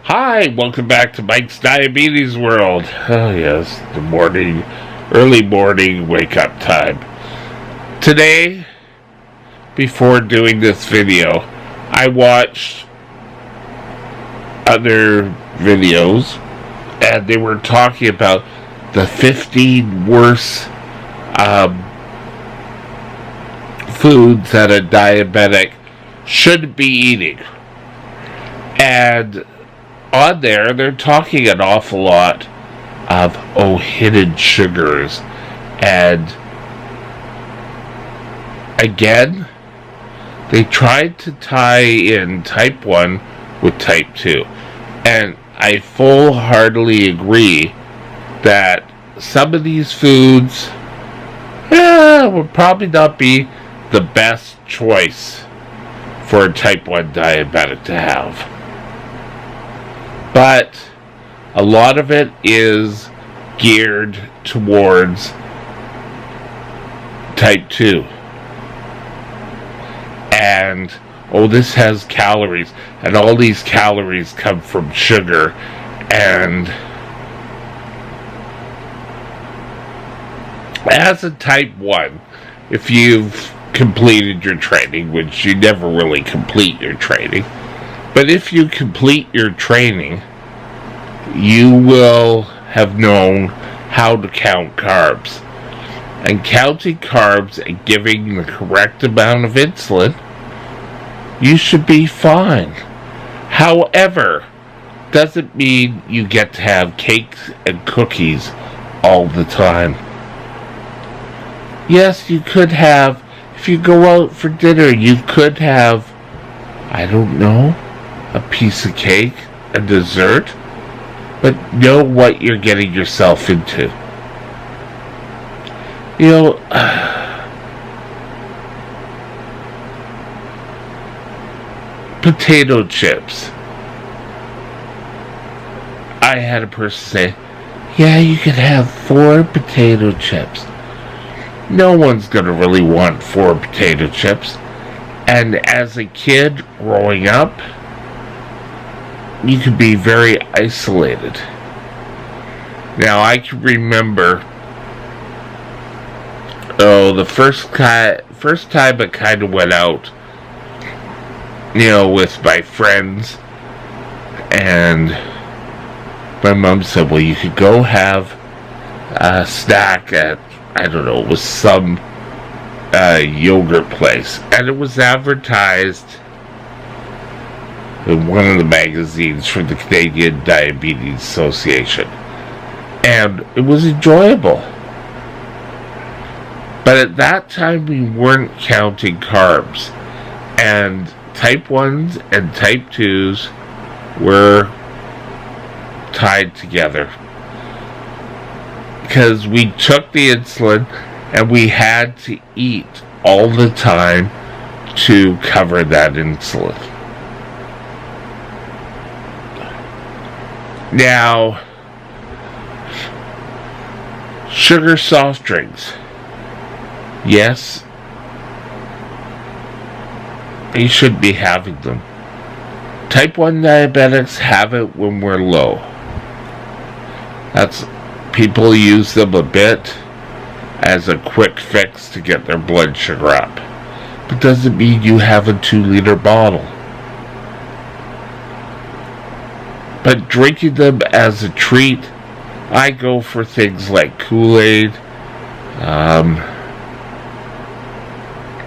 Hi, welcome back to Mike's Diabetes World. Oh yes, early morning wake up time. Today, before doing this video, I watched other videos and they were talking about the 15 worst foods that a diabetic shouldn't be eating. And on there, they're talking an awful lot of hidden sugars. And again, they tried to tie in type 1 with type 2. And I full-heartedly agree that some of these foods would probably not be the best choice for a type 1 diabetic to have. But a lot of it is geared towards type 2. And, this has calories. And all these calories come from sugar. And as a type 1, if you've completed your training, which you never really complete your training, but if you complete your training, you will have known how to count carbs. And counting carbs and giving the correct amount of insulin, you should be fine. However, doesn't mean you get to have cakes and cookies all the time. Yes, you could have, if you go out for dinner, you could have, I don't know, a piece of cake, a dessert, but know what you're getting yourself into. Potato chips. I had a person say, yeah, you could have 4 potato chips. No one's gonna really want 4 potato chips. And as a kid growing up, you could be very isolated. Now, I can remember, the first time I kind of went out, with my friends, and my mom said, well, you could go have a snack at, I don't know, it was some yogurt place, and it was advertised in one of the magazines from the Canadian Diabetes Association, and it was enjoyable. But at that time, we weren't counting carbs, and type 1s and type 2s were tied together because we took the insulin and we had to eat all the time to cover that insulin. Now, sugar soft drinks. Yes, you shouldn't be having them. Type 1 diabetics have it when we're low. People use them a bit as a quick fix to get their blood sugar up. But doesn't mean you have a 2-liter bottle. But drinking them as a treat, I go for things like Kool-Aid.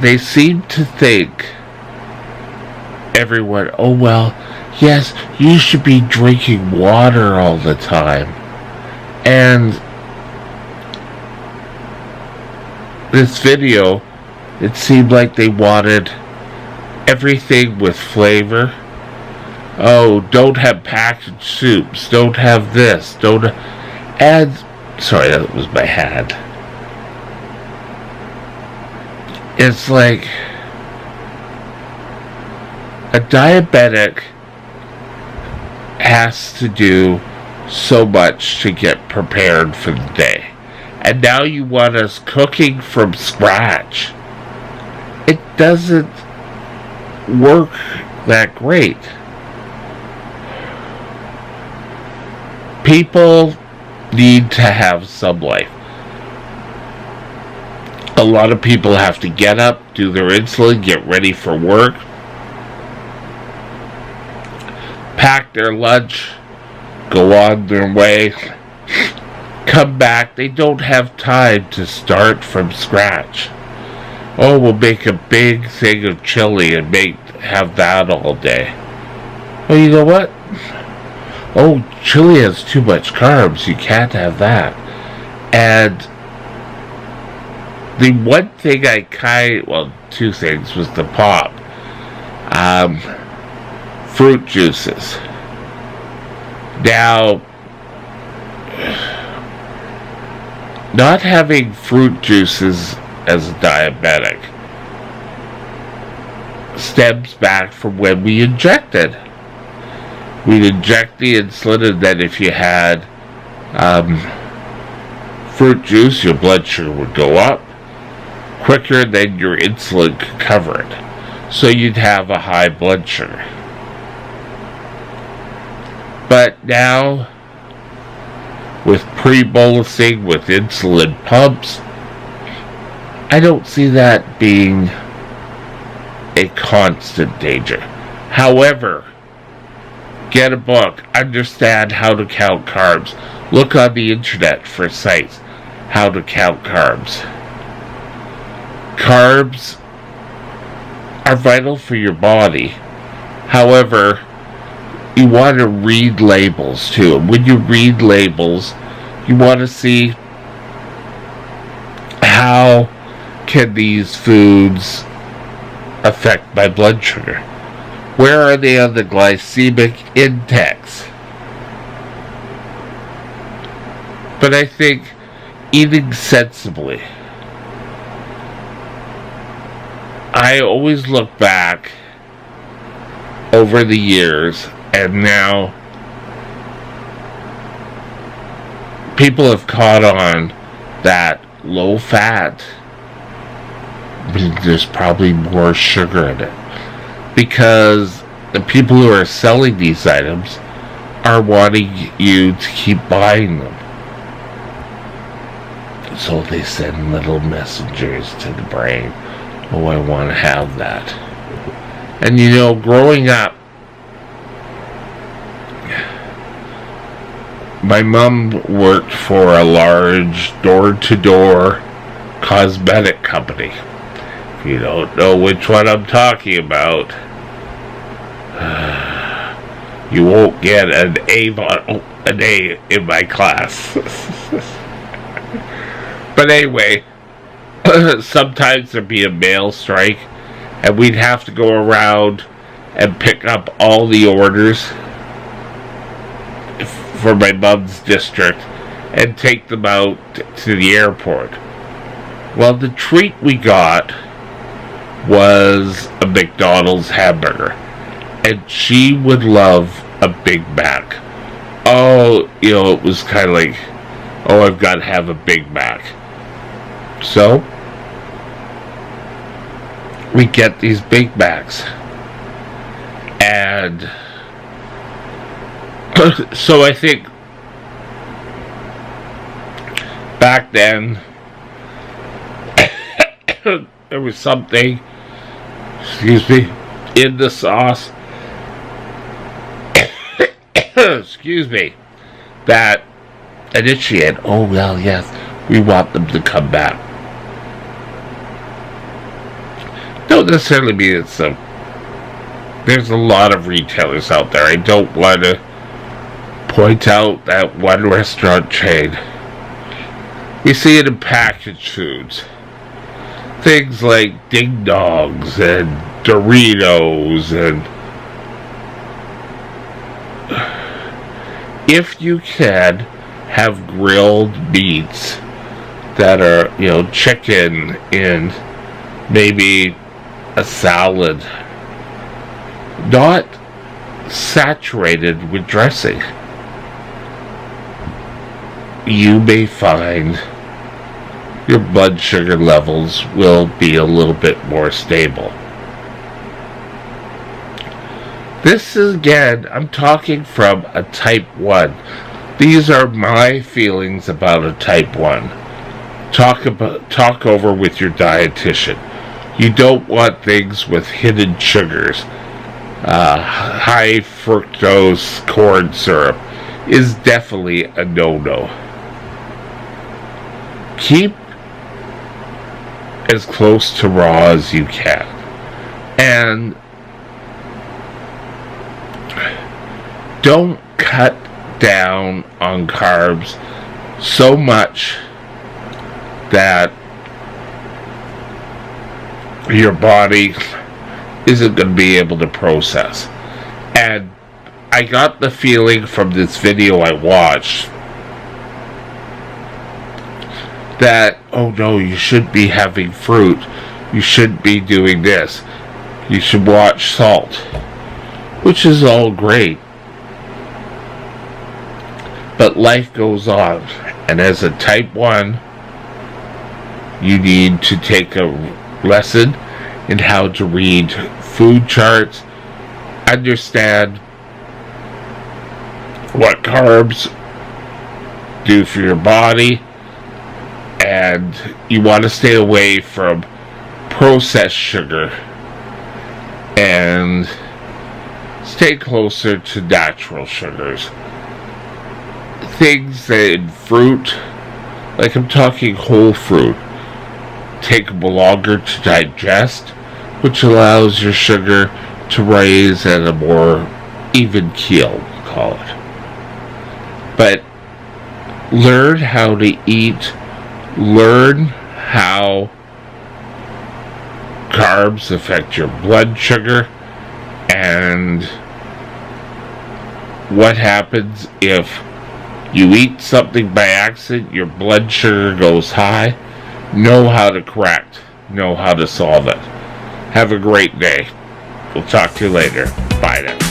They seem to think, everyone, oh well, yes, you should be drinking water all the time. And this video, it seemed like they wanted everything with flavor. Oh, don't have packaged soups, don't have this, don't add, sorry, that was my hand. It's like a diabetic has to do so much to get prepared for the day. And now you want us cooking from scratch. It doesn't work that great. People need to have some life. A lot of people have to get up, do their insulin, get ready for work, pack their lunch, go on their way, come back. They don't have time to start from scratch. Oh, we'll make a big thing of chili and have that all day. Well, you know what? Oh, chili has too much carbs. You can't have that. And the one thing two things was the pop. Fruit juices. Now, not having fruit juices as a diabetic stems back from when we injected. We'd inject the insulin, and then if you had fruit juice, your blood sugar would go up quicker than your insulin could cover it. So you'd have a high blood sugar. But now, with pre-bolusing, with insulin pumps, I don't see that being a constant danger. However, get a book, understand how to count carbs. Look on the internet for sites, how to count carbs. Carbs are vital for your body. However, you want to read labels too. And when you read labels, you want to see how can these foods affect my blood sugar. Where are they on the glycemic index? But I think eating sensibly. I always look back over the years, and now people have caught on that low fat, there's probably more sugar in it. Because the people who are selling these items are wanting you to keep buying them. So they send little messengers to the brain. Oh, I want to have that. And you know, growing up, my mom worked for a large door-to-door cosmetic company. If you don't know which one I'm talking about, you won't get an A in my class. But anyway, sometimes there'd be a mail strike, and we'd have to go around and pick up all the orders for my mom's district and take them out to the airport. Well, the treat we got was a McDonald's hamburger, and she would love a Big Mac. Oh, you know, it was kind of like, oh, I've got to have a Big Mac. So we get these Big Macs. And so I think back then there was something, in the sauce, that initiate, oh well, yes, we want them to come back. Don't necessarily mean it's there's a lot of retailers out there. I don't want to point out that one restaurant chain. We see it in packaged foods. Things like Ding Dongs and Doritos, and if you can have grilled meats that are, chicken and maybe a salad, not saturated with dressing, you may find your blood sugar levels will be a little bit more stable. This is, again, I'm talking from a type 1. These are my feelings about a type 1. Talk over with your dietitian. You don't want things with hidden sugars. High fructose corn syrup is definitely a no-no. Keep as close to raw as you can. And don't cut down on carbs so much that your body isn't going to be able to process. And I got the feeling from this video I watched that, oh no, you should be having fruit, you should be doing this, you should watch salt, which is all great, but life goes on. And as a type 1, you need to take a lesson in how to read food charts, understand what carbs do for your body, and you want to stay away from processed sugar and stay closer to natural sugars. Things that in fruit, like I'm talking whole fruit, take longer to digest, which allows your sugar to rise at a more even keel, call it. But learn how to eat, learn how carbs affect your blood sugar, and what happens if you eat something by accident, your blood sugar goes high. Know how to correct, know how to solve it. Have a great day. We'll talk to you later. Bye now.